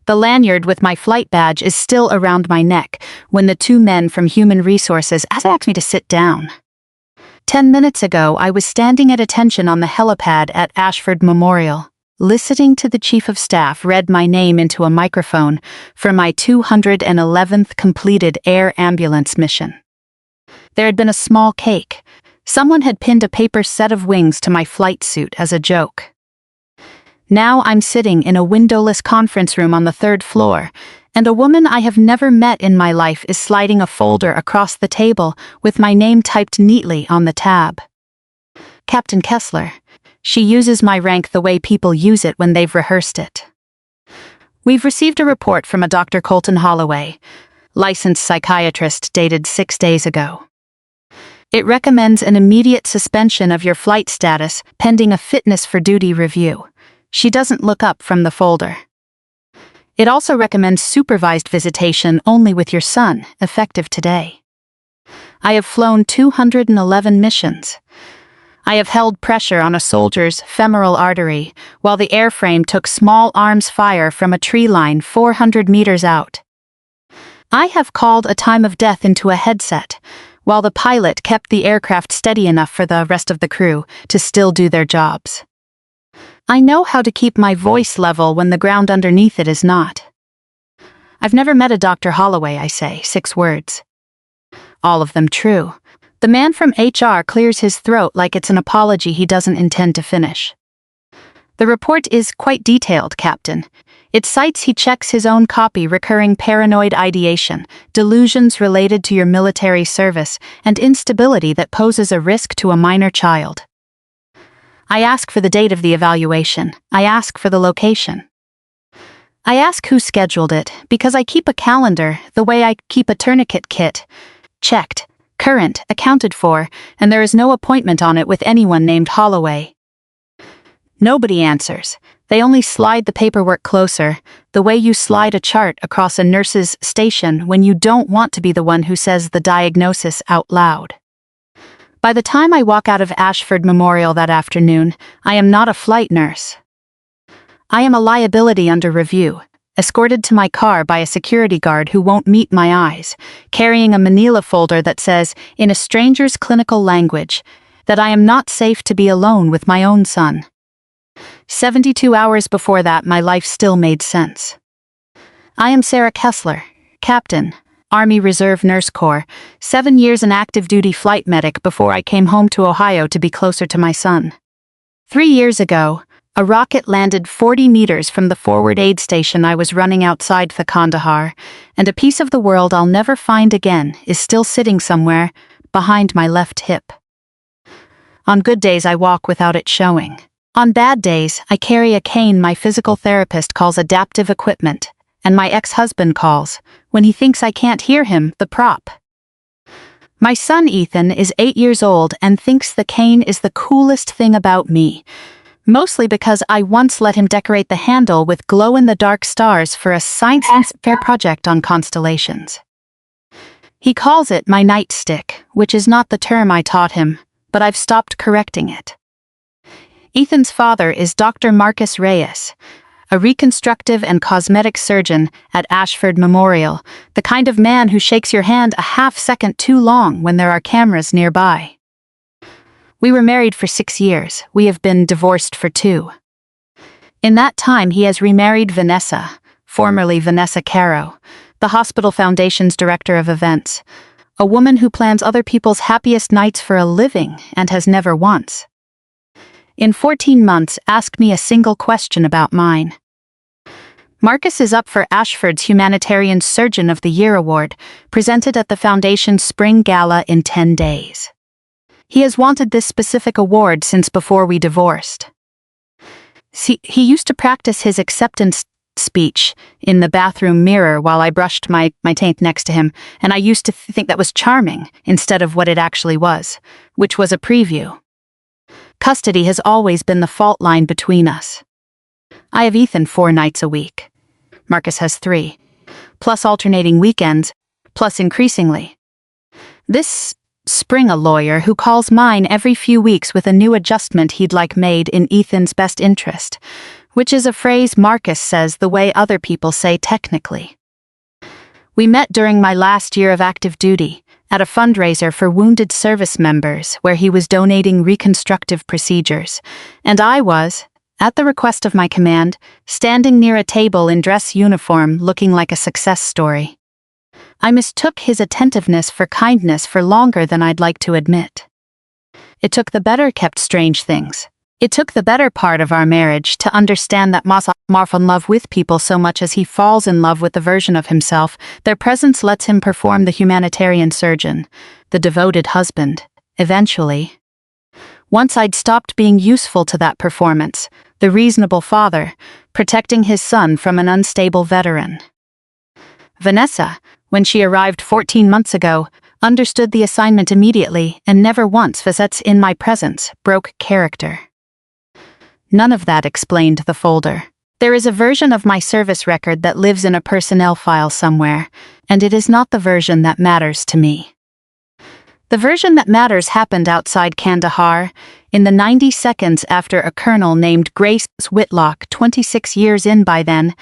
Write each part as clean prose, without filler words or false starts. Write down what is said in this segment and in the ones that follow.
The lanyard with my flight badge is still around my neck when the two men from Human Resources asked me to sit down. 10 minutes ago, I was standing at attention on the helipad at Ashford Memorial, listening to the Chief of Staff read my name into a microphone for my 211th completed air ambulance mission. There had been a small cake. Someone had pinned a paper set of wings to my flight suit as a joke. Now I'm sitting in a windowless conference room on the 3rd floor, and a woman I have never met in my life is sliding a folder across the table with my name typed neatly on the tab. Captain Kessler. She uses my rank the way people use it when they've rehearsed it. We've received a report from a Dr. Colton Holloway, licensed psychiatrist, dated 6 days ago. It recommends an immediate suspension of your flight status pending a fitness for duty review. She doesn't look up from the folder. It also recommends supervised visitation only with your son, effective today. I have flown 211 missions. I have held pressure on a soldier's femoral artery while the airframe took small arms fire from a tree line 400 meters out. I have called a time of death into a headset while the pilot kept the aircraft steady enough for the rest of the crew to still do their jobs. I know how to keep my voice level when the ground underneath it is not. I've never met a Dr. Holloway, I say, 6 words. All of them true. The man from HR clears his throat like it's an apology he doesn't intend to finish. The report is quite detailed, Captain. It cites he checks his own copy recurring paranoid ideation, delusions related to your military service, and instability that poses a risk to a minor child. I ask for the date of the evaluation. I ask for the location. I ask who scheduled it, because I keep a calendar the way I keep a tourniquet kit. Checked, current, accounted for, and there is no appointment on it with anyone named Holloway. Nobody answers. They only slide the paperwork closer, the way you slide a chart across a nurse's station when you don't want to be the one who says the diagnosis out loud. By the time I walk out of Ashford Memorial that afternoon, I am not a flight nurse. I am a liability under review, escorted to my car by a security guard who won't meet my eyes, carrying a manila folder that says, in a stranger's clinical language, that I am not safe to be alone with my own son. 72 hours before that, my life still made sense. I am Sarah Kessler, Captain, Army Reserve Nurse Corps, 7 years an active duty flight medic before I came home to Ohio to be closer to my son. 3 years ago, a rocket landed 40 meters from the forward aid station I was running outside the Kandahar, and a piece of the world I'll never find again is still sitting somewhere behind my left hip. On good days I walk without it showing. On bad days, I carry a cane my physical therapist calls adaptive equipment, and my ex-husband calls, when he thinks I can't hear him, the prop. My son Ethan is 8 years old and thinks the cane is the coolest thing about me, mostly because I once let him decorate the handle with glow-in-the-dark stars for a science fair project on constellations. He calls it my nightstick, which is not the term I taught him, but I've stopped correcting it. Ethan's father is Dr. Marcus Reyes, a reconstructive and cosmetic surgeon at Ashford Memorial, the kind of man who shakes your hand a half-second too long when there are cameras nearby. We were married for 6 years. We have been divorced for 2. In that time, he has remarried Vanessa, formerly Vanessa Caro, the hospital foundation's director of events, a woman who plans other people's happiest nights for a living and has never once. In 14 months, ask me a single question about mine. Marcus is up for Ashford's Humanitarian Surgeon of the Year award, presented at the Foundation's Spring Gala in 10 days. He has wanted this specific award since before we divorced. See, he used to practice his acceptance speech in the bathroom mirror while I brushed my teeth next to him, and I used to think that was charming instead of what it actually was, which was a preview. Custody has always been the fault line between us. I have Ethan 4 nights a week. Marcus has 3, plus alternating weekends, plus increasingly. This spring a lawyer who calls mine every few weeks with a new adjustment he'd like made in Ethan's best interest, which is a phrase Marcus says the way other people say technically. We met during my last year of active duty, at a fundraiser for wounded service members where he was donating reconstructive procedures, and I was, at the request of my command, standing near a table in dress uniform looking like a success story. I mistook his attentiveness for kindness for longer than I'd like to admit. It took the better-kept strange things. It took the better part of our marriage to understand that Masa falls in love with people so much as he falls in love with the version of himself. Their presence lets him perform the humanitarian surgeon, the devoted husband, eventually. Once I'd stopped being useful to that performance, the reasonable father, protecting his son from an unstable veteran. Vanessa, when she arrived 14 months ago, understood the assignment immediately and never once facets in my presence broke character. None of that explained the folder. There is a version of my service record that lives in a personnel file somewhere, and it is not the version that matters to me. The version that matters happened outside Kandahar, in the 90 seconds after a colonel named Grace Whitlock, 26 years in by then,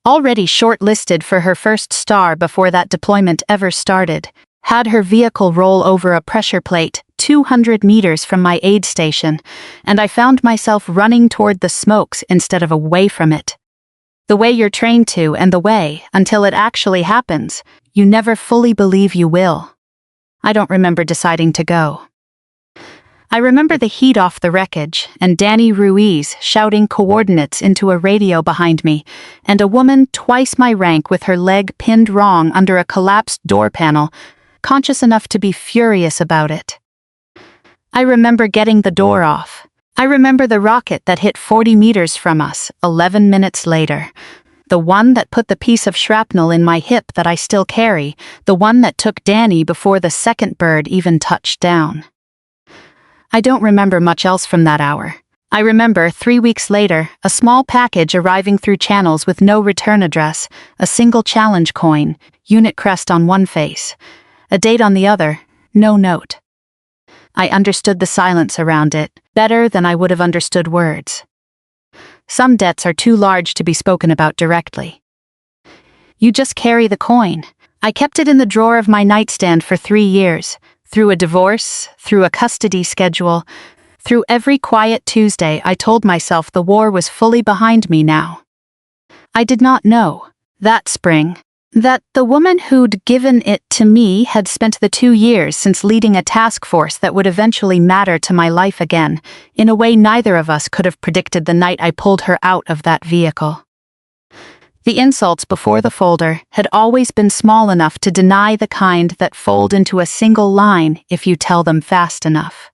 already shortlisted for her first star before that deployment ever started, had her vehicle roll over a pressure plate 200 meters from my aid station, and I found myself running toward the smokes instead of away from it. The way you're trained to, and the way, until it actually happens, you never fully believe you will. I don't remember deciding to go. I remember the heat off the wreckage, and Danny Ruiz shouting coordinates into a radio behind me, and a woman twice my rank with her leg pinned wrong under a collapsed door panel, conscious enough to be furious about it. I remember getting the door off. I remember the rocket that hit 40 meters from us, 11 minutes later. The one that put the piece of shrapnel in my hip that I still carry, the one that took Danny before the second bird even touched down. I don't remember much else from that hour. I remember, 3 weeks later, a small package arriving through channels with no return address, a single challenge coin, unit crest on one face, a date on the other, no note. I understood the silence around it, better than I would have understood words. Some debts are too large to be spoken about directly. You just carry the coin. I kept it in the drawer of my nightstand for 3 years, through a divorce, through a custody schedule, through every quiet Tuesday I told myself the war was fully behind me now. I did not know, that spring, that the woman who'd given it to me had spent the 2 years since leading a task force that would eventually matter to my life again, in a way neither of us could have predicted the night I pulled her out of that vehicle. The insults before the folder had always been small enough to deny the kind that fold into a single line if you tell them fast enough.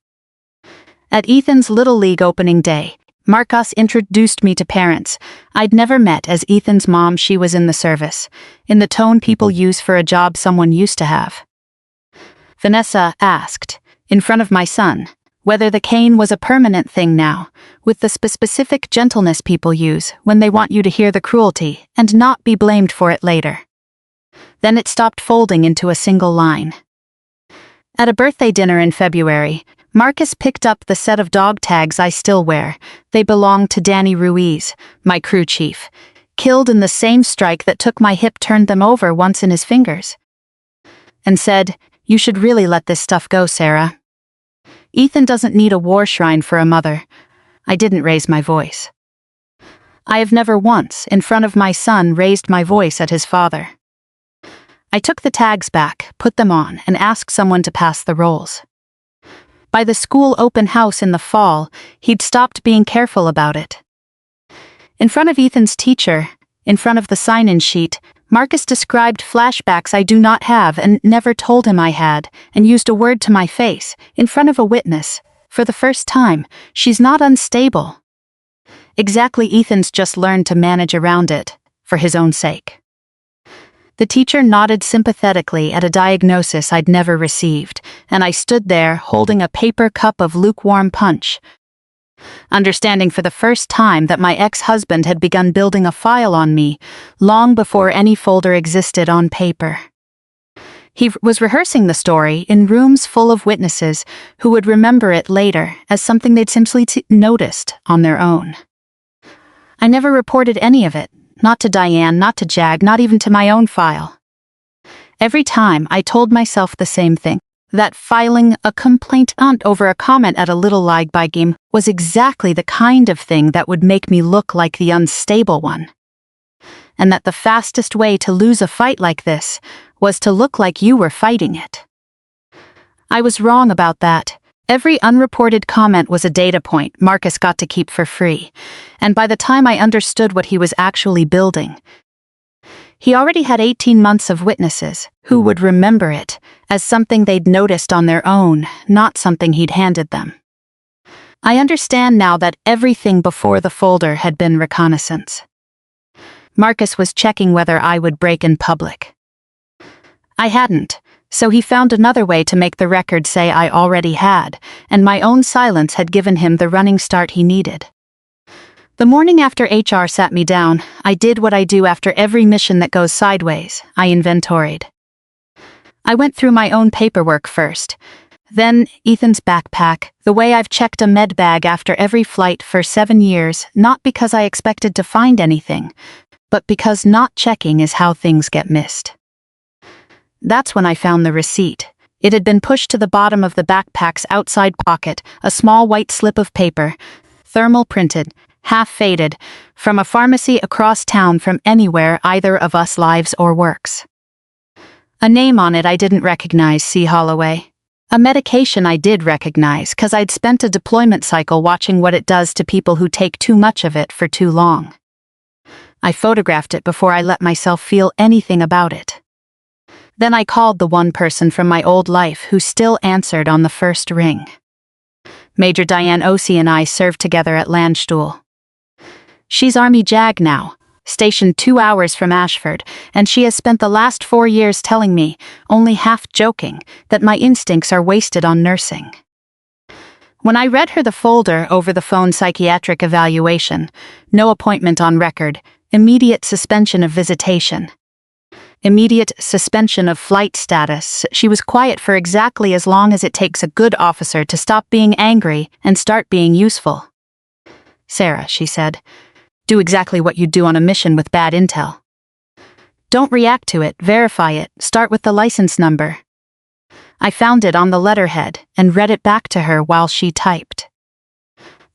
At Ethan's Little League opening day, Marcus introduced me to parents I'd never met as Ethan's mom. She was in the service, in the tone people use for a job someone used to have. Vanessa asked, in front of my son, whether the cane was a permanent thing now, with the specific gentleness people use when they want you to hear the cruelty and not be blamed for it later. Then it stopped folding into a single line. At a birthday dinner in February, Marcus picked up the set of dog tags I still wear. They belonged to Danny Ruiz, my crew chief, killed in the same strike that took my hip turned them over once in his fingers. And said, "You should really let this stuff go, Sarah. Ethan doesn't need a war shrine for a mother." I didn't raise my voice. I have never once, in front of my son, raised my voice at his father. I took the tags back, put them on, and asked someone to pass the rolls. By the school open house in the fall, he'd stopped being careful about it. In front of Ethan's teacher, in front of the sign-in sheet, Marcus described flashbacks I do not have and never told him I had, and used a word to my face, in front of a witness. For the first time, she's not unstable. Exactly, Ethan's just learned to manage around it, for his own sake. The teacher nodded sympathetically at a diagnosis I'd never received, and I stood there holding a paper cup of lukewarm punch, understanding for the first time that my ex-husband had begun building a file on me long before any folder existed on paper. He was rehearsing the story in rooms full of witnesses who would remember it later as something they'd simply noticed on their own. I never reported any of it, not to Diane, not to Jag, not even to my own file. Every time I told myself the same thing, that filing a complaint over a comment at a little lie-by game was exactly the kind of thing that would make me look like the unstable one. And that the fastest way to lose a fight like this was to look like you were fighting it. I was wrong about that. Every unreported comment was a data point Marcus got to keep for free, and by the time I understood what he was actually building, he already had 18 months of witnesses who would remember it as something they'd noticed on their own, not something he'd handed them. I understand now that everything before the folder had been reconnaissance. Marcus was checking whether I would break in public. I hadn't. So he found another way to make the record say I already had, and my own silence had given him the running start he needed. The morning after HR sat me down, I did what I do after every mission that goes sideways. I inventoried. I went through my own paperwork first, then Ethan's backpack, the way I've checked a med bag after every flight for 7 years, not because I expected to find anything, but because not checking is how things get missed. That's when I found the receipt. It had been pushed to the bottom of the backpack's outside pocket, a small white slip of paper, thermal printed, half faded, from a pharmacy across town from anywhere either of us lives or works. A name on it I didn't recognize, C. Holloway. A medication I did recognize, 'cause I'd spent a deployment cycle watching what it does to people who take too much of it for too long. I photographed it before I let myself feel anything about it. Then I called the one person from my old life who still answered on the first ring. Major Diane Ossie and I served together at Landstuhl. She's Army JAG now, stationed 2 hours from Ashford, and she has spent the last 4 years telling me, only half joking, that my instincts are wasted on nursing. When I read her the folder over the phone psychiatric evaluation, no appointment on record, immediate suspension of visitation, immediate suspension of flight status, she was quiet for exactly as long as it takes a good officer to stop being angry and start being useful. Sarah, she said, do exactly what you do on a mission with bad intel. Don't react to it, verify it, start with the license number. I found it on the letterhead and read it back to her while she typed.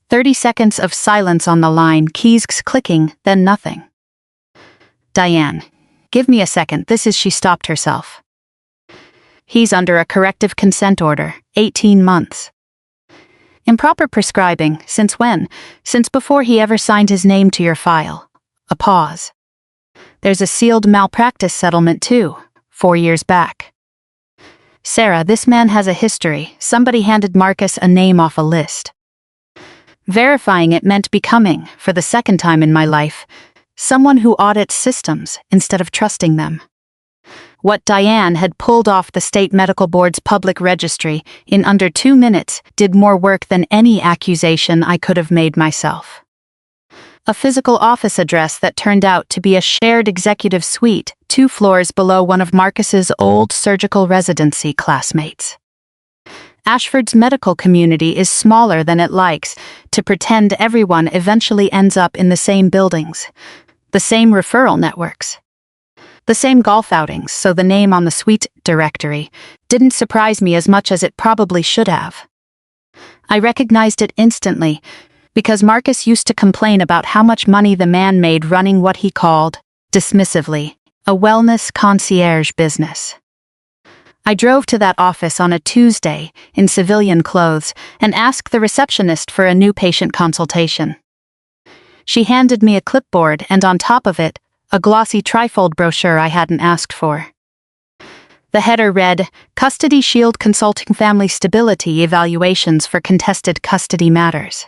30 seconds of silence on the line, keys clicking, then nothing. Diane. Give me a second, she stopped herself. He's under a corrective consent order, 18 months. Improper prescribing, since when? Since before he ever signed his name to your file. A pause. There's a sealed malpractice settlement too, 4 years back. Sarah, this man has a history. Somebody handed Marcus a name off a list. Verifying it meant becoming, for the second time in my life, someone who audits systems instead of trusting them. What Diane had pulled off the state medical board's public registry in under 2 minutes did more work than any accusation I could have made myself. A physical office address that turned out to be a shared executive suite 2 floors below one of Marcus's old surgical residency classmates. Ashford's medical community is smaller than it likes to pretend everyone eventually ends up in the same buildings, the same referral networks, the same golf outings, so the name on the suite directory didn't surprise me as much as it probably should have. I recognized it instantly because Marcus used to complain about how much money the man made running what he called, dismissively, a wellness concierge business. I drove to that office on a Tuesday in civilian clothes and asked the receptionist for a new patient consultation. She handed me a clipboard and on top of it, a glossy trifold brochure I hadn't asked for. The header read, Custody Shield Consulting Family Stability Evaluations for Contested Custody Matters.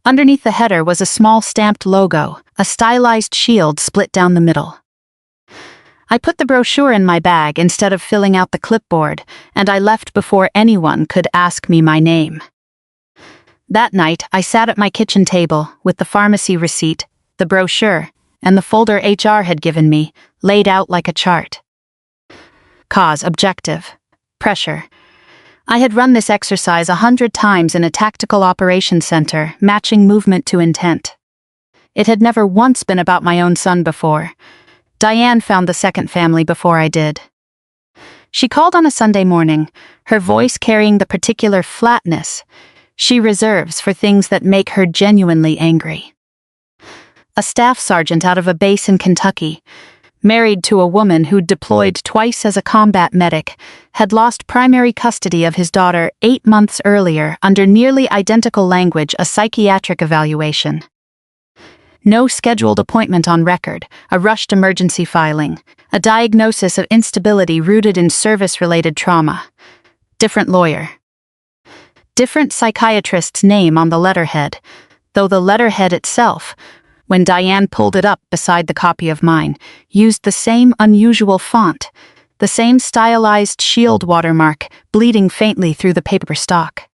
Underneath the header was a small stamped logo, a stylized shield split down the middle. I put the brochure in my bag instead of filling out the clipboard, and I left before anyone could ask me my name. That night, I sat at my kitchen table with the pharmacy receipt, the brochure, and the folder HR had given me, laid out like a chart. Cause, objective, pressure. I had run this exercise 100 times in a tactical operations center, matching movement to intent. It had never once been about my own son before. Diane found the second family before I did. She called on a Sunday morning, her voice carrying the particular flatness she reserves for things that make her genuinely angry. A staff sergeant out of a base in Kentucky, married to a woman who'd deployed twice as a combat medic, had lost primary custody of his daughter 8 months earlier under nearly identical language, a psychiatric evaluation. No scheduled appointment on record, a rushed emergency filing, a diagnosis of instability rooted in service-related trauma. Different lawyer. Different psychiatrist's name on the letterhead, though the letterhead itself, when Diane pulled it up beside the copy of mine, used the same unusual font, the same stylized shield watermark bleeding faintly through the paper stock.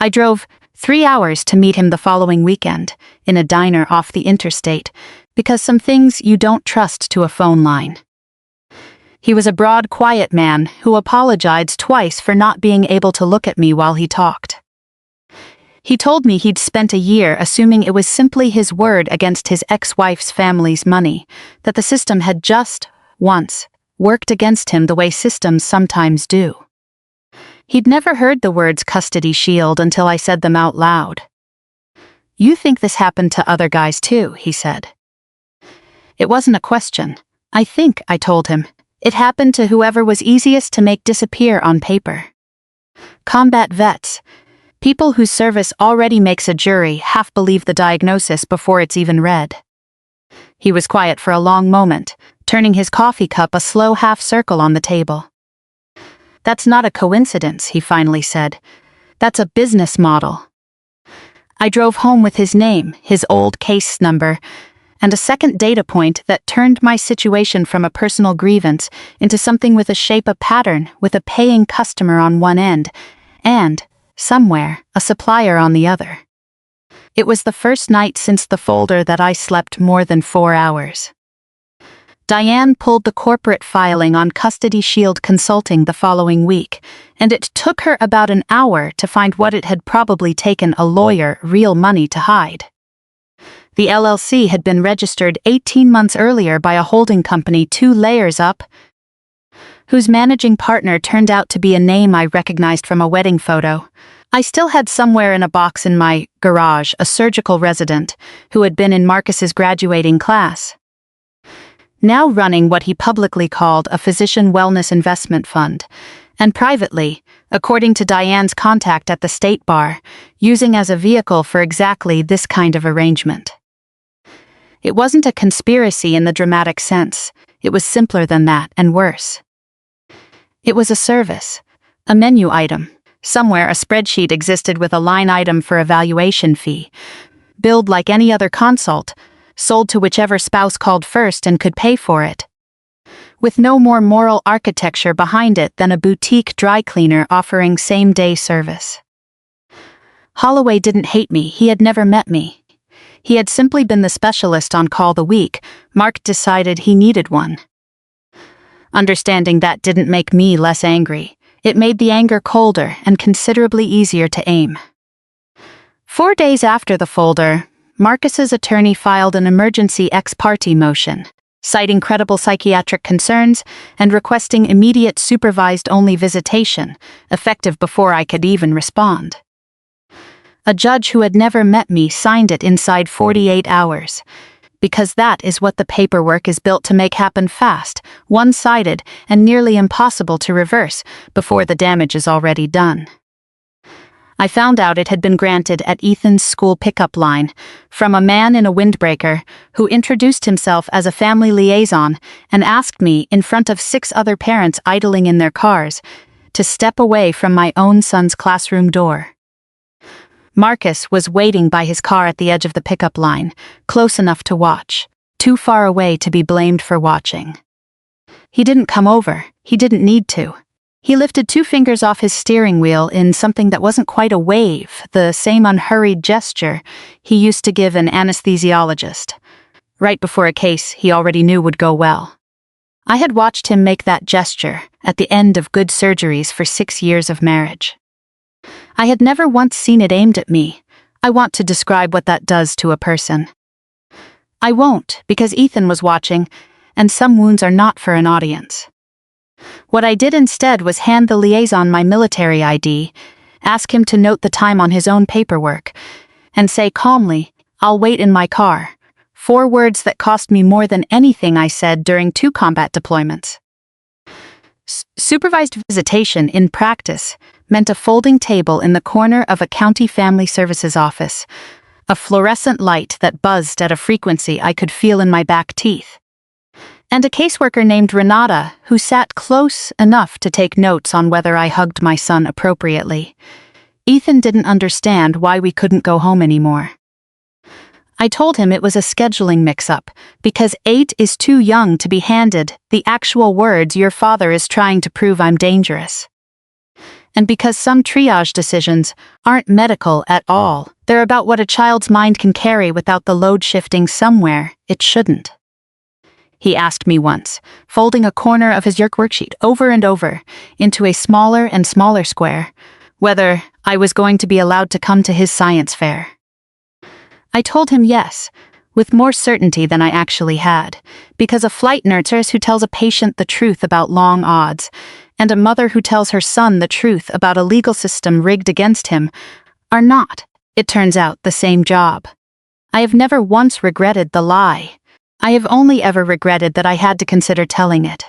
I drove 3 hours to meet him the following weekend, in a diner off the interstate, because some things you don't trust to a phone line. He was a broad, quiet man who apologized twice for not being able to look at me while he talked. He told me he'd spent a year assuming it was simply his word against his ex-wife's family's money, that the system had just, once, worked against him the way systems sometimes do. He'd never heard the words custody shield until I said them out loud. "You think this happened to other guys too," he said. It wasn't a question. "I think," I told him, "it happened to whoever was easiest to make disappear on paper. Combat vets, people whose service already makes a jury half believe the diagnosis before it's even read." He was quiet for a long moment, turning his coffee cup a slow half-circle on the table. "That's not a coincidence," he finally said. "That's a business model." I drove home with his name, his old case number, and a second data point that turned my situation from a personal grievance into something with a shape, a pattern, with a paying customer on one end, and, somewhere, a supplier on the other. It was the first night since the folder that I slept more than 4 hours. Diane pulled the corporate filing on Custody Shield Consulting the following week, and it took her about an hour to find what it had probably taken a lawyer real money to hide. The LLC had been registered 18 months earlier by a holding company 2 layers up, whose managing partner turned out to be a name I recognized from a wedding photo. I still had somewhere in a box in my garage a surgical resident who had been in Marcus's graduating class, now running what he publicly called a physician wellness investment fund, and privately, according to Diane's contact at the state bar, using as a vehicle for exactly this kind of arrangement. It wasn't a conspiracy in the dramatic sense. It was simpler than that, and worse. It was a service, a menu item. Somewhere a spreadsheet existed with a line item for evaluation fee, billed like any other consult, sold to whichever spouse called first and could pay for it, with no more moral architecture behind it than a boutique dry cleaner offering same-day service. Holloway didn't hate me. He had never met me. He had simply been the specialist on call the week Mark decided he needed one. Understanding that didn't make me less angry. It made the anger colder and considerably easier to aim. 4 days after the folder, Marcus's attorney filed an emergency ex parte motion, citing credible psychiatric concerns and requesting immediate supervised-only visitation, effective before I could even respond. A judge who had never met me signed it inside 48 hours, because that is what the paperwork is built to make happen fast, one-sided, and nearly impossible to reverse before the damage is already done. I found out it had been granted at Ethan's school pickup line from a man in a windbreaker who introduced himself as a family liaison and asked me, in front of 6 other parents idling in their cars, to step away from my own son's classroom door. Marcus was waiting by his car at the edge of the pickup line, close enough to watch, too far away to be blamed for watching. He didn't come over. He didn't need to. He lifted 2 fingers off his steering wheel in something that wasn't quite a wave, the same unhurried gesture he used to give an anesthesiologist, right before a case he already knew would go well. I had watched him make that gesture at the end of good surgeries for 6 years of marriage. I had never once seen it aimed at me. I want to describe what that does to a person. I won't, because Ethan was watching, and some wounds are not for an audience. What I did instead was hand the liaison my military ID, ask him to note the time on his own paperwork, and say calmly, "I'll wait in my car." 4 words that cost me more than anything I said during 2 combat deployments. Supervised visitation in practice meant a folding table in the corner of a county family services office, a fluorescent light that buzzed at a frequency I could feel in my back teeth, and a caseworker named Renata who sat close enough to take notes on whether I hugged my son appropriately. Ethan didn't understand why we couldn't go home anymore. I told him it was a scheduling mix-up, because 8 is too young to be handed the actual words "your father is trying to prove I'm dangerous." And because some triage decisions aren't medical at all, they're about what a child's mind can carry without the load shifting somewhere it shouldn't. He asked me once, folding a corner of his YERK worksheet over and over into a smaller and smaller square, whether I was going to be allowed to come to his science fair. I told him yes, with more certainty than I actually had, because a flight nurse who tells a patient the truth about long odds, and a mother who tells her son the truth about a legal system rigged against him, are not, it turns out, the same job. I have never once regretted the lie. I have only ever regretted that I had to consider telling it.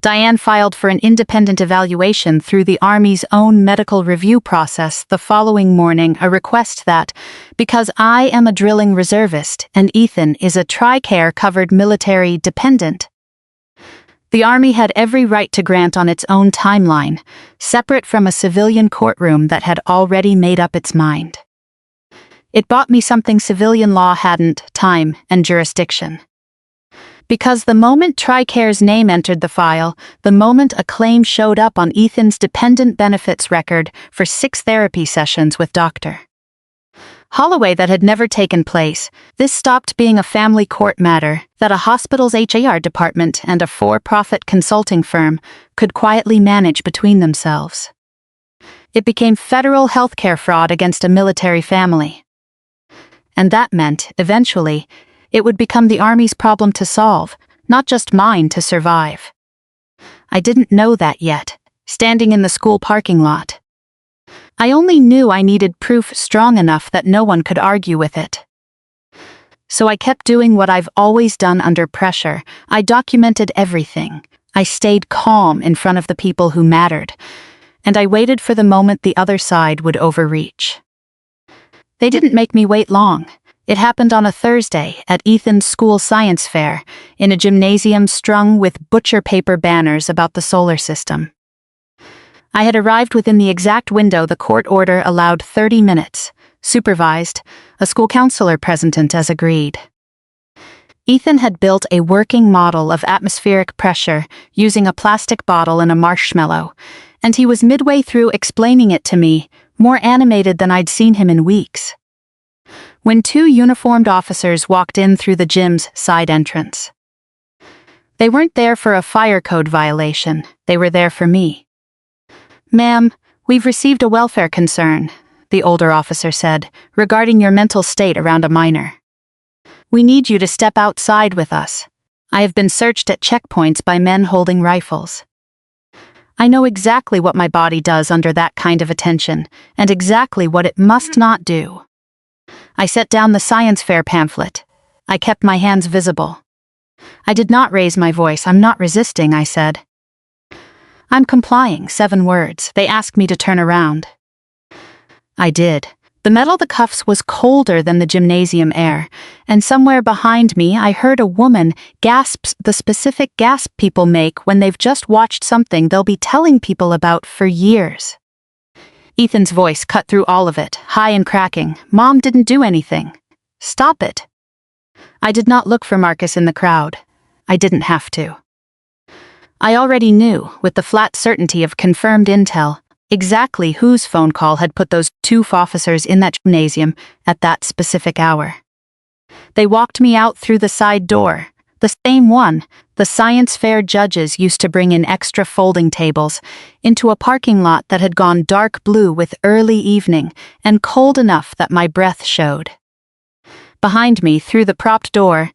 Diane filed for an independent evaluation through the Army's own medical review process the following morning, a request that, because I am a drilling reservist and Ethan is a TRICARE-covered military dependent, the Army had every right to grant on its own timeline, separate from a civilian courtroom that had already made up its mind. It bought me something civilian law hadn't: time and jurisdiction. Because the moment TRICARE's name entered the file, the moment a claim showed up on Ethan's dependent benefits record for 6 therapy sessions with Dr. Holloway that had never taken place, this stopped being a family court matter that a hospital's HAR department and a for-profit consulting firm could quietly manage between themselves. It became federal healthcare fraud against a military family. And that meant, eventually, it would become the Army's problem to solve, not just mine to survive. I didn't know that yet, standing in the school parking lot. I only knew I needed proof strong enough that no one could argue with it. So I kept doing what I've always done under pressure. I documented everything. I stayed calm in front of the people who mattered, and I waited for the moment the other side would overreach. They didn't make me wait long. It happened on a Thursday at Ethan's school science fair, in a gymnasium strung with butcher paper banners about the solar system. I had arrived within the exact window the court order allowed: 30 minutes, supervised, a school counselor present as agreed. Ethan had built a working model of atmospheric pressure using a plastic bottle and a marshmallow, and he was midway through explaining it to me, more animated than I'd seen him in weeks, when 2 uniformed officers walked in through the gym's side entrance. They weren't there for a fire code violation, they were there for me. "Ma'am, we've received a welfare concern," the older officer said, "regarding your mental state around a minor. We need you to step outside with us. I have been searched at checkpoints by men holding rifles. I know exactly what my body does under that kind of attention, and exactly what it must not do." I set down the science fair pamphlet. I kept my hands visible. I did not raise my voice. "I'm not resisting," I said. "I'm complying," 7 words. They asked me to turn around. I did. The metal of the cuffs was colder than the gymnasium air, and somewhere behind me I heard a woman gasp, the specific gasp people make when they've just watched something they'll be telling people about for years. Ethan's voice cut through all of it, high and cracking. "Mom didn't do anything. Stop it." I did not look for Marcus in the crowd. I didn't have to. I already knew, with the flat certainty of confirmed intel, exactly whose phone call had put those 2 officers in that gymnasium at that specific hour. They walked me out through the side door, the same one the science fair judges used to bring in extra folding tables, into a parking lot that had gone dark blue with early evening and cold enough that my breath showed. Behind me, through the propped door,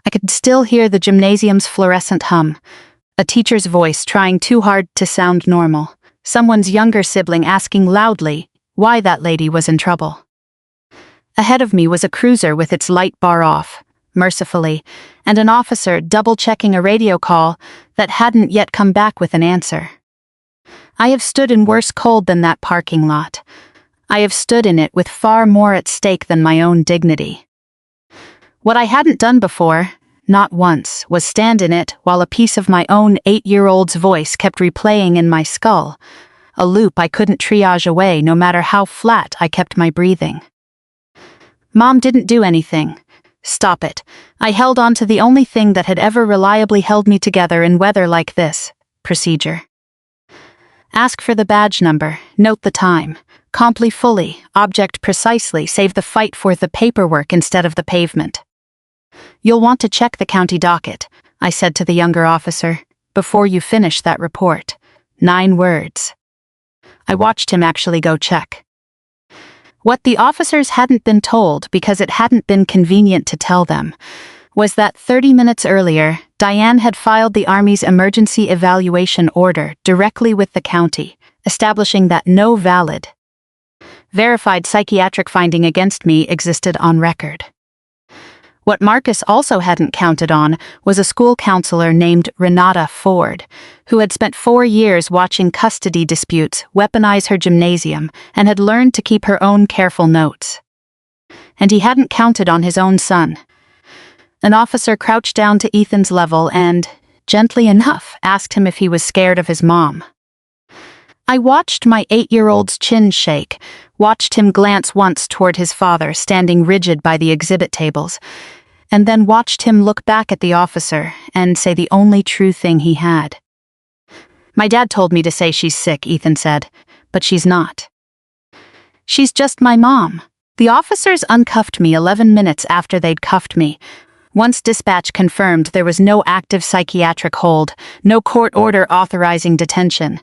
I could still hear the gymnasium's fluorescent hum, a teacher's voice trying too hard to sound normal, someone's younger sibling asking loudly why that lady was in trouble. Ahead of me was a cruiser with its light bar off, mercifully, and an officer double-checking a radio call that hadn't yet come back with an answer. I have stood in worse cold than that parking lot. I have stood in it with far more at stake than my own dignity. What I hadn't done before, not once, was stand in it while a piece of my own 8-year-old's voice kept replaying in my skull, a loop I couldn't triage away no matter how flat I kept my breathing. Mom didn't do anything. Stop it. I held on to the only thing that had ever reliably held me together in weather like this: procedure. Ask for the badge number, note the time, comply fully, object precisely, save the fight for the paperwork instead of the pavement. You'll want to check the county docket, I said to the younger officer, before you finish that report. 9 words. I watched him actually go check. What the officers hadn't been told, because it hadn't been convenient to tell them, was that 30 minutes earlier, Diane had filed the Army's emergency evaluation order directly with the county, establishing that no valid, verified psychiatric finding against me existed on record. What Marcus also hadn't counted on was a school counselor named Renata Ford, who had spent 4 years watching custody disputes weaponize her gymnasium and had learned to keep her own careful notes. And he hadn't counted on his own son. An officer crouched down to Ethan's level and, gently enough, asked him if he was scared of his mom. I watched my 8-year-old's chin shake, watched him glance once toward his father standing rigid by the exhibit tables, and then watched him look back at the officer and say the only true thing he had. My dad told me to say she's sick, Ethan said, but she's not. She's just my mom. The officers uncuffed me 11 minutes after they'd cuffed me. Once dispatch confirmed there was no active psychiatric hold, no court order authorizing detention.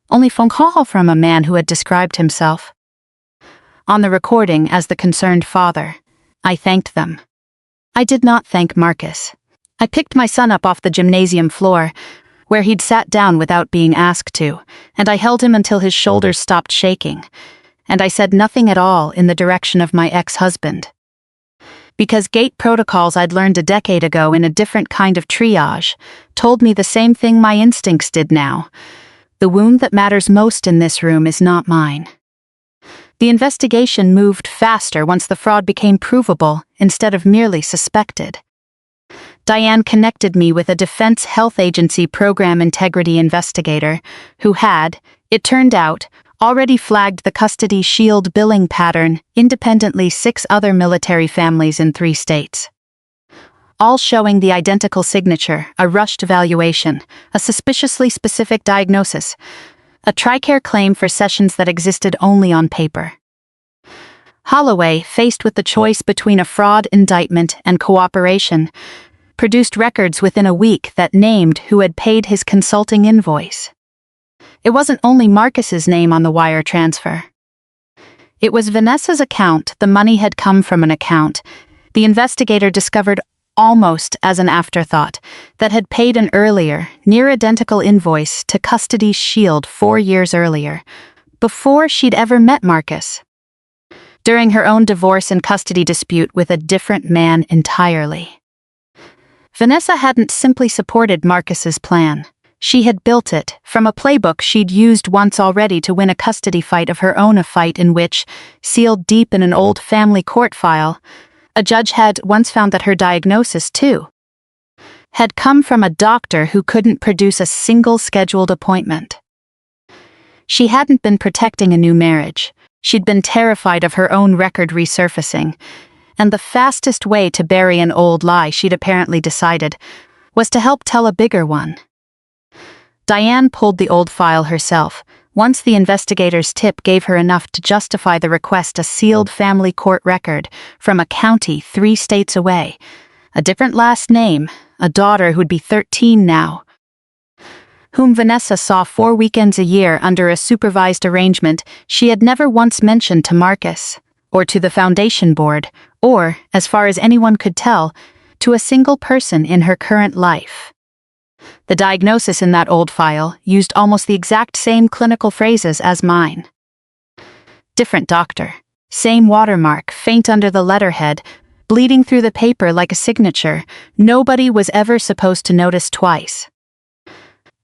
Only phone call from a man who had described himself on the recording as the concerned father. I thanked them. I did not thank Marcus. I picked my son up off the gymnasium floor, where he'd sat down without being asked to, and I held him until his shoulders stopped shaking, and I said nothing at all in the direction of my ex-husband. Because gate protocols I'd learned a decade ago in a different kind of triage told me the same thing my instincts did now. The wound that matters most in this room is not mine. The investigation moved faster once the fraud became provable instead of merely suspected. Diane connected me with a Defense Health Agency program integrity investigator who had, it turned out, already flagged the custody shield billing pattern independently 6 other military families in 3 states. All showing the identical signature, a rushed evaluation, a suspiciously specific diagnosis, a TRICARE claim for sessions that existed only on paper. Holloway, faced with the choice between a fraud indictment and cooperation, produced records within a week that named who had paid his consulting invoice. It wasn't only Marcus's name on the wire transfer. It was Vanessa's account. The money had come from an account the investigator discovered almost as an afterthought, that had paid an earlier, near-identical invoice to Custody Shield 4 years earlier, before she'd ever met Marcus. During her own divorce and custody dispute with a different man entirely. Vanessa hadn't simply supported Marcus's plan. She had built it from a playbook she'd used once already to win a custody fight of her own, a fight in which, sealed deep in an old family court file, a judge had once found that her diagnosis, too, had come from a doctor who couldn't produce a single scheduled appointment. She hadn't been protecting a new marriage. She'd been terrified of her own record resurfacing, and the fastest way to bury an old lie, she'd apparently decided, was to help tell a bigger one. Diane pulled the old file herself. Once the investigator's tip gave her enough to justify the request, a sealed family court record from a county 3 states away, a different last name, a daughter who'd be 13 now, whom Vanessa saw 4 weekends a year under a supervised arrangement she had never once mentioned to Marcus, or to the foundation board, or, as far as anyone could tell, to a single person in her current life. The diagnosis in that old file used almost the exact same clinical phrases as mine. Different doctor, same watermark, faint under the letterhead, bleeding through the paper like a signature. Nobody was ever supposed to notice twice.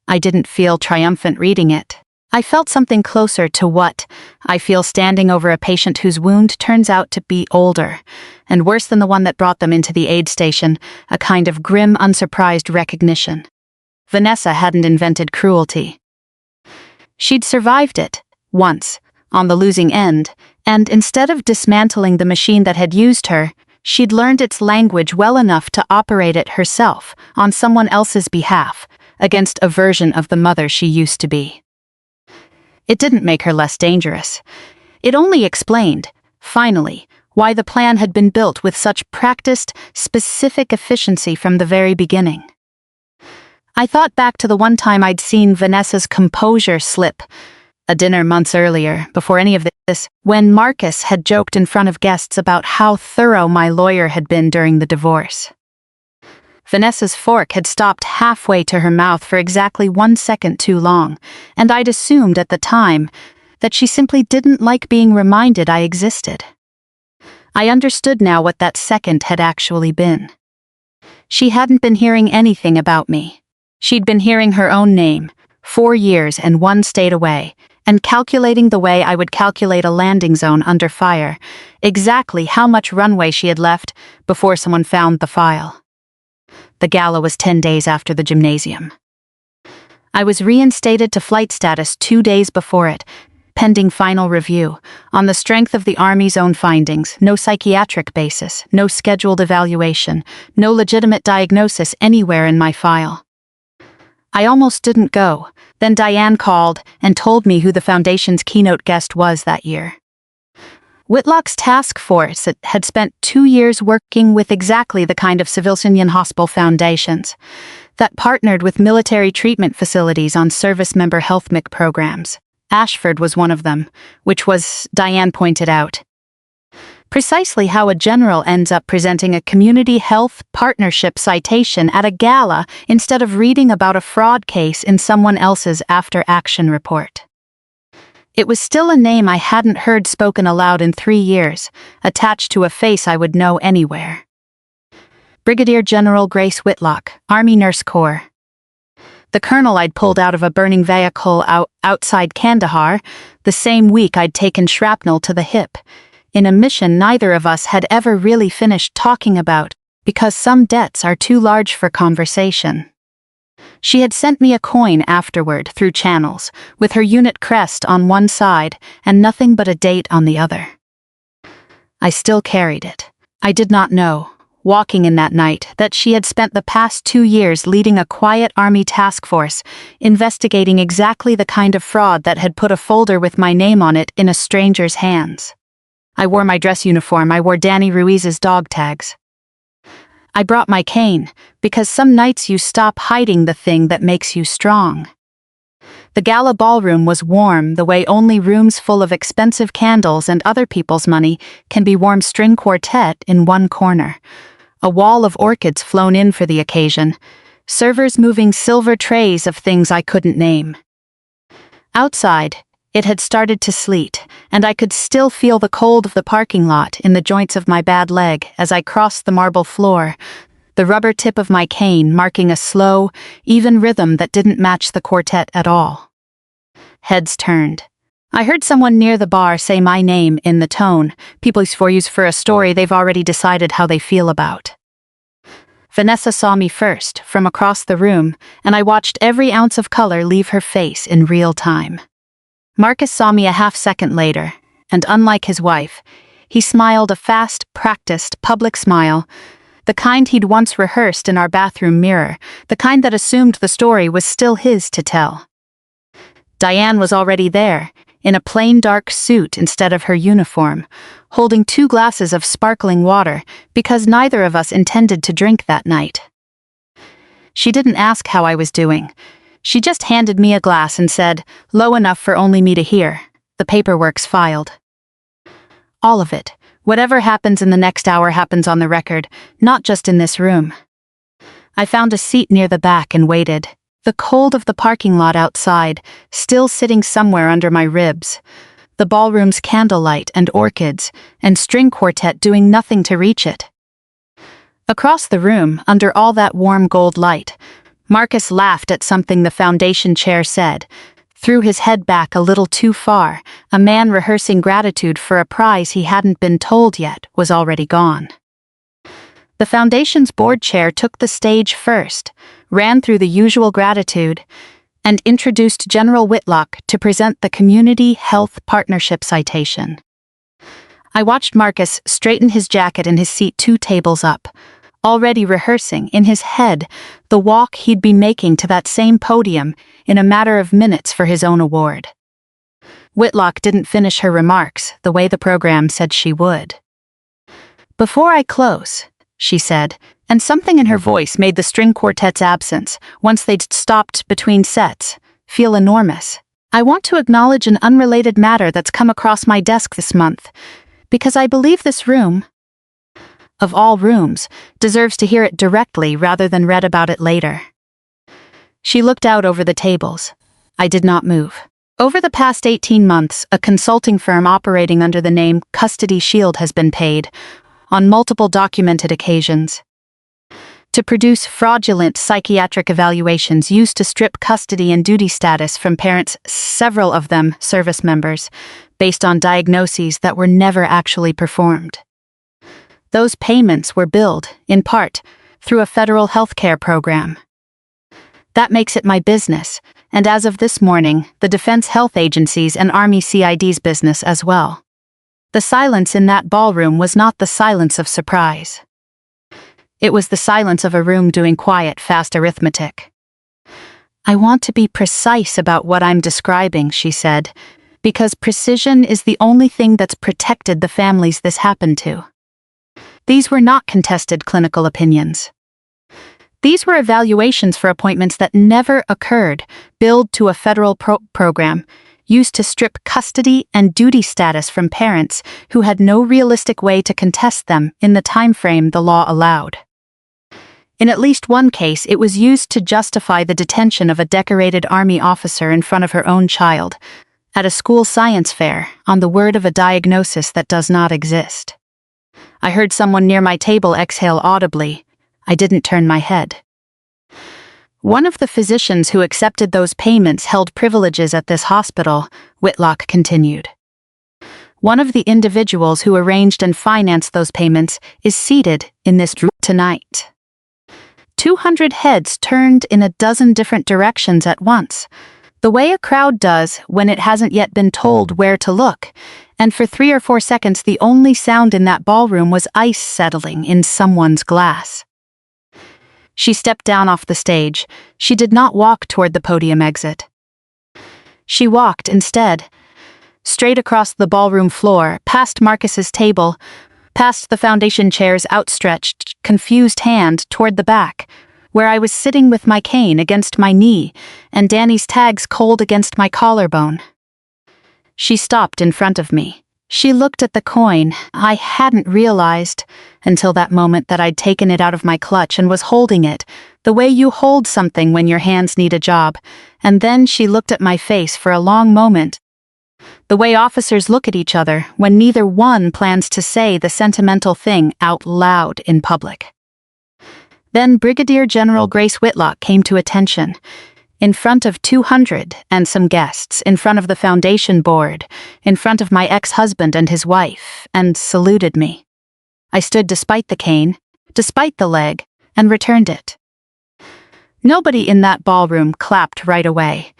I didn't feel triumphant reading it. I felt something closer to what I feel standing over a patient whose wound turns out to be older, and worse than the one that brought them into the aid station, a kind of grim, unsurprised recognition. Vanessa hadn't invented cruelty. She'd survived it, once, on the losing end, and instead of dismantling the machine that had used her, she'd learned its language well enough to operate it herself, on someone else's behalf, against a version of the mother she used to be. It didn't make her less dangerous. It only explained, finally, why the plan had been built with such practiced, specific efficiency from the very beginning. I thought back to the one time I'd seen Vanessa's composure slip, a dinner months earlier, before any of this, when Marcus had joked in front of guests about how thorough my lawyer had been during the divorce. Vanessa's fork had stopped halfway to her mouth for exactly 1 second too long, and I'd assumed at the time that she simply didn't like being reminded I existed. I understood now what that second had actually been. She hadn't been hearing anything about me. She'd been hearing her own name, 4 years and 1 state away, and calculating the way I would calculate a landing zone under fire, exactly how much runway she had left before someone found the file. The gala was 10 days after the gymnasium. I was reinstated to flight status 2 days before it, pending final review, on the strength of the Army's own findings, no psychiatric basis, no scheduled evaluation, no legitimate diagnosis anywhere in my file. I almost didn't go. Then Diane called and told me who the Foundation's keynote guest was that year. Whitlock's task force had spent 2 years working with exactly the kind of civilian hospital foundations that partnered with military treatment facilities on service member health MIC programs. Ashford was one of them, which was, Diane pointed out, precisely how a general ends up presenting a community health partnership citation at a gala instead of reading about a fraud case in someone else's after-action report. It was still a name I hadn't heard spoken aloud in 3 years, attached to a face I would know anywhere. Brigadier General Grace Whitlock, Army Nurse Corps. The colonel I'd pulled out of a burning vehicle outside Kandahar, the same week I'd taken shrapnel to the hip, in a mission neither of us had ever really finished talking about, because some debts are too large for conversation. She had sent me a coin afterward through channels, with her unit crest on one side and nothing but a date on the other. I still carried it. I did not know, walking in that night, that she had spent the past 2 years leading a quiet Army task force, investigating exactly the kind of fraud that had put a folder with my name on it in a stranger's hands. I wore my dress uniform. I wore Danny Ruiz's dog tags. I brought my cane, because some nights you stop hiding the thing that makes you strong. The gala ballroom was warm the way only rooms full of expensive candles and other people's money can be warm. String quartet in one corner, a wall of orchids flown in for the occasion, servers moving silver trays of things I couldn't name. Outside, it had started to sleet, and I could still feel the cold of the parking lot in the joints of my bad leg as I crossed the marble floor, the rubber tip of my cane marking a slow, even rhythm that didn't match the quartet at all. Heads turned. I heard someone near the bar say my name in the tone people use for a story they've already decided how they feel about. Vanessa saw me first, from across the room, and I watched every ounce of color leave her face in real time. Marcus saw me a half-second later, and unlike his wife, he smiled a fast, practiced, public smile, the kind he'd once rehearsed in our bathroom mirror, the kind that assumed the story was still his to tell. Diane was already there, in a plain dark suit instead of her uniform, holding 2 glasses of sparkling water because neither of us intended to drink that night. She didn't ask how I was doing. She just handed me a glass and said, low enough for only me to hear, "The paperwork's filed." All of it, Whatever happens in the next hour happens on the record, not just in this room. I found a seat near the back and waited, the cold of the parking lot outside still sitting somewhere under my ribs, the ballroom's candlelight and orchids and string quartet doing nothing to reach it. Across the room, under all that warm gold light, Marcus laughed at something the foundation chair said, threw his head back a little too far. A man rehearsing gratitude for a prize he hadn't been told yet was already gone. The foundation's board chair took the stage first, ran through the usual gratitude, and introduced General Whitlock to present the Community Health Partnership citation. I watched Marcus straighten his jacket in his seat 2 tables up, already rehearsing in his head the walk he'd be making to that same podium in a matter of minutes for his own award. Whitlock didn't finish her remarks the way the program said she would. "Before I close," she said, and something in her voice made the string quartet's absence, once they'd stopped between sets, feel enormous. "I want to acknowledge an unrelated matter that's come across my desk this month, because I believe this room, of all rooms, deserves to hear it directly rather than read about it later." She looked out over the tables. I did not move. Over the past 18 months, a consulting firm operating under the name Custody Shield has been paid, on multiple documented occasions, to produce fraudulent psychiatric evaluations used to strip custody and duty status from parents, several of them service members, based on diagnoses that were never actually performed. Those payments were billed, in part, through a federal healthcare program. That makes it my business, and as of this morning, the Defense Health Agency's and Army CID's business as well. The silence in that ballroom was not the silence of surprise. It was the silence of a room doing quiet, fast arithmetic. "I want to be precise about what I'm describing," she said, "because precision is the only thing that's protected the families this happened to. These were not contested clinical opinions. These were evaluations for appointments that never occurred, billed to a federal program, used to strip custody and duty status from parents who had no realistic way to contest them in the time frame the law allowed. In at least one case, it was used to justify the detention of a decorated Army officer in front of her own child, at a school science fair, on the word of a diagnosis that does not exist. I heard someone near my table exhale audibly. I didn't turn my head. "One of the physicians who accepted those payments held privileges at this hospital," Whitlock continued. "One of the individuals who arranged and financed those payments is seated in this room tonight." 200 heads turned in a dozen different directions at once, the way a crowd does when it hasn't yet been told where to look, and for 3 or 4 seconds the only sound in that ballroom was ice settling in someone's glass. She stepped down off the stage. She did not walk toward the podium exit. She walked, instead, straight across the ballroom floor, past Marcus's table, past the foundation chair's outstretched, confused hand toward the back, where I was sitting with my cane against my knee and Danny's tags cold against my collarbone. She stopped in front of me. She looked at the coin. I hadn't realized, until that moment, that I'd taken it out of my clutch and was holding it, the way you hold something when your hands need a job, and then she looked at my face for a long moment, the way officers look at each other when neither one plans to say the sentimental thing out loud in public. Then Brigadier General Grace Whitlock came to attention, in front of 200 and some guests, in front of the foundation board, in front of my ex-husband and his wife, and saluted me. I stood despite the cane, despite the leg, and returned it. Nobody in that ballroom clapped right away.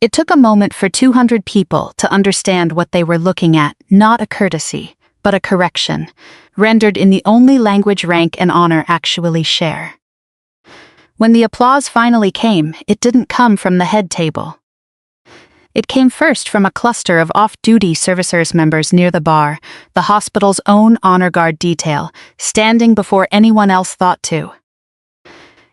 It took a moment for 200 people to understand what they were looking at, not a courtesy, but a correction, rendered in the only language rank and honor actually share. When the applause finally came, it didn't come from the head table. It came first from a cluster of off-duty service members near the bar, the hospital's own honor guard detail, standing before anyone else thought to.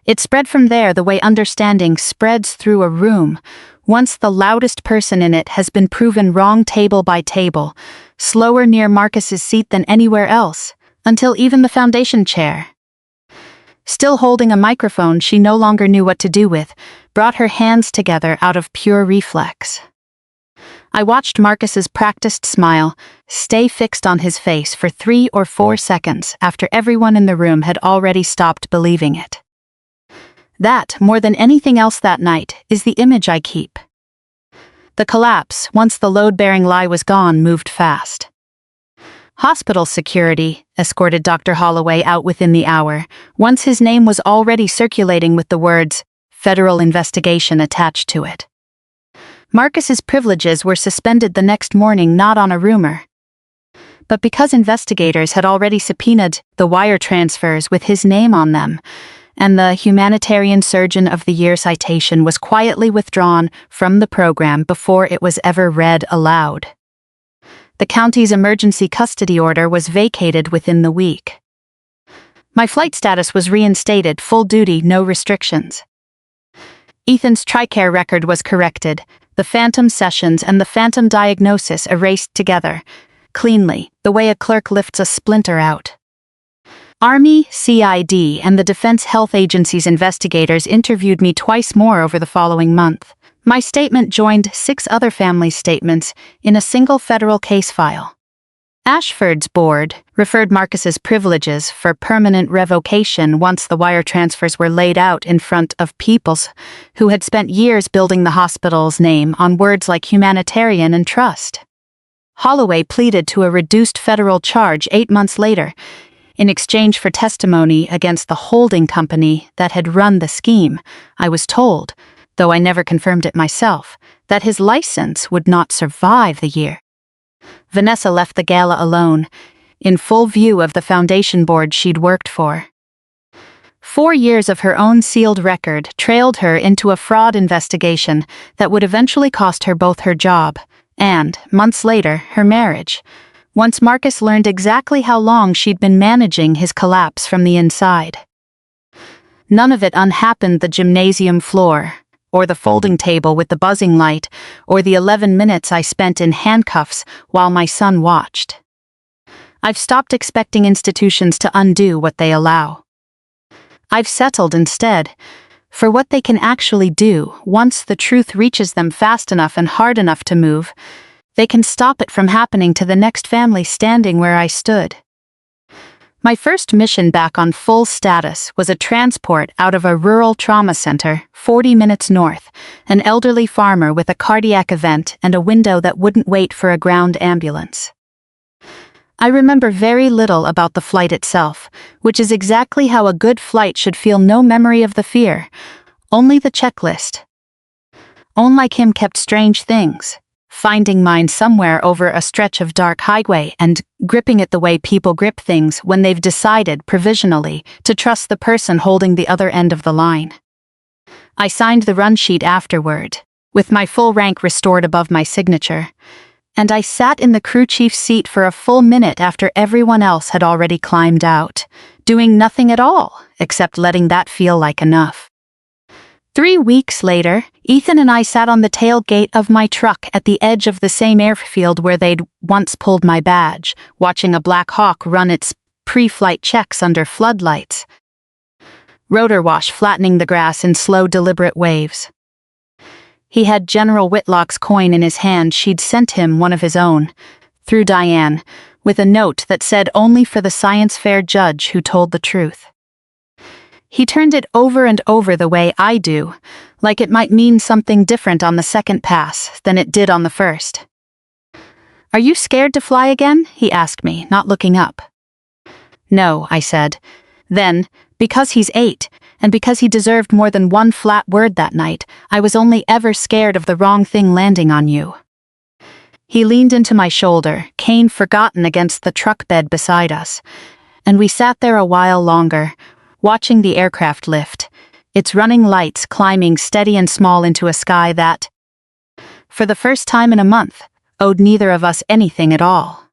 It spread from there the way understanding spreads through a room, once the loudest person in it has been proven wrong table by table, slower near Marcus's seat than anywhere else, until even the foundation chair. Still holding a microphone she no longer knew what to do with, brought her hands together out of pure reflex. I watched Marcus's practiced smile stay fixed on his face for 3 or 4 seconds after everyone in the room had already stopped believing it. That, more than anything else that night, is the image I keep. The collapse, once the load-bearing lie was gone, moved fast. Hospital security escorted Dr. Holloway out within the hour, once his name was already circulating with the words, "Federal investigation" attached to it. Marcus's privileges were suspended the next morning, not on a rumor, but because investigators had already subpoenaed the wire transfers with his name on them, and the Humanitarian Surgeon of the Year citation was quietly withdrawn from the program before it was ever read aloud. The county's emergency custody order was vacated within the week. My flight status was reinstated, full duty, no restrictions. Ethan's TRICARE record was corrected, the phantom sessions and the phantom diagnosis erased together, cleanly, the way a clerk lifts a splinter out. Army, CID, and the Defense Health Agency's investigators interviewed me twice more over the following month. My statement joined 6 other families' statements in a single federal case file. Ashford's board referred Marcus's privileges for permanent revocation once the wire transfers were laid out in front of peoples who had spent years building the hospital's name on words like humanitarian and trust. Holloway pleaded to a reduced federal charge 8 months later, in exchange for testimony against the holding company that had run the scheme. I was told, though I never confirmed it myself, that his license would not survive the year. Vanessa left the gala alone, in full view of the foundation board she'd worked for. 4 years of her own sealed record trailed her into a fraud investigation that would eventually cost her both her job and, months later, her marriage, once Marcus learned exactly how long she'd been managing his collapse from the inside. None of it unhappened the gymnasium floor, or the folding table with the buzzing light, or the 11 minutes I spent in handcuffs while my son watched. I've stopped expecting institutions to undo what they allow. I've settled instead for what they can actually do once the truth reaches them fast enough and hard enough to move. They can stop it from happening to the next family standing where I stood. My first mission back on full status was a transport out of a rural trauma center 40 minutes north, an elderly farmer with a cardiac event and a window that wouldn't wait for a ground ambulance. I remember very little about the flight itself, which is exactly how a good flight should feel. No memory of the fear, only the checklist. Owen like him kept strange things, finding mine somewhere over a stretch of dark highway and gripping it the way people grip things when they've decided, provisionally, to trust the person holding the other end of the line. I signed the run sheet afterward, with my full rank restored above my signature, and I sat in the crew chief's seat for a full minute after everyone else had already climbed out, doing nothing at all, except letting that feel like enough. 3 weeks later, Ethan and I sat on the tailgate of my truck at the edge of the same airfield where they'd once pulled my badge, watching a Black Hawk run its pre-flight checks under floodlights. Rotor wash flattening the grass in slow, deliberate waves. He had General Whitlock's coin in his hand. She'd sent him one of his own, through Diane, with a note that said only for the science fair judge who told the truth. He turned it over and over the way I do, like it might mean something different on the second pass than it did on the first. "Are you scared to fly again?" he asked me, not looking up. "No," I said. Then, because he's 8, and because he deserved more than one flat word that night, I was only ever scared of the wrong thing landing on you. He leaned into my shoulder, cane forgotten against the truck bed beside us, and we sat there a while longer, watching the aircraft lift, its running lights climbing steady and small into a sky that, for the first time in a month, owed neither of us anything at all.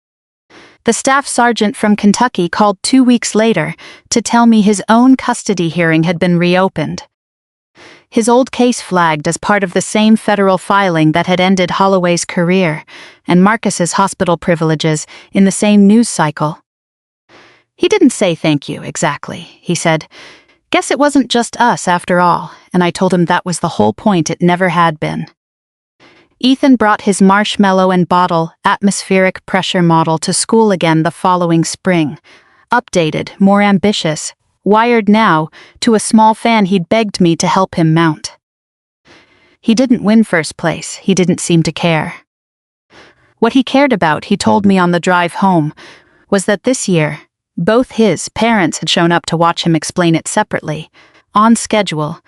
The staff sergeant from Kentucky called 2 weeks later to tell me his own custody hearing had been reopened. His old case flagged as part of the same federal filing that had ended Holloway's career, and Marcus's hospital privileges in the same news cycle. He didn't say thank you, exactly, he said. Guess it wasn't just us after all, and I told him that was the whole point, it never had been. Ethan brought his marshmallow and bottle atmospheric pressure model to school again the following spring. Updated, more ambitious, wired now to a small fan he'd begged me to help him mount. He didn't win first place, he didn't seem to care. What he cared about, he told me on the drive home, was that this year, both his parents had shown up to watch him explain it separately, on schedule,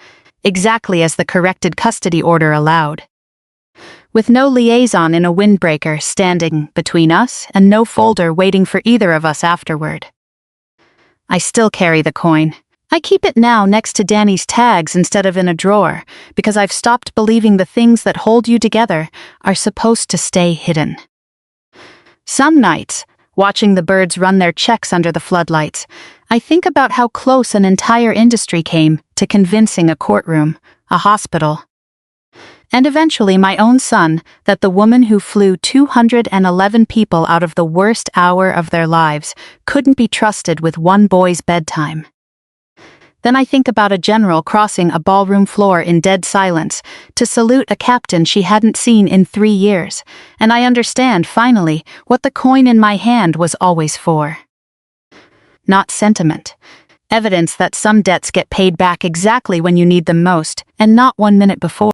exactly as the corrected custody order allowed. With no liaison in a windbreaker standing between us and no folder waiting for either of us afterward. I still carry the coin. I keep it now next to Danny's tags instead of in a drawer, because I've stopped believing the things that hold you together are supposed to stay hidden. Some nights, watching the birds run their checks under the floodlights, I think about how close an entire industry came to convincing a courtroom, a hospital, and eventually my own son, that the woman who flew 211 people out of the worst hour of their lives couldn't be trusted with one boy's bedtime. Then I think about a general crossing a ballroom floor in dead silence to salute a captain she hadn't seen in 3 years, and I understand, finally, what the coin in my hand was always for. Not sentiment. Evidence that some debts get paid back exactly when you need them most, and not 1 minute before.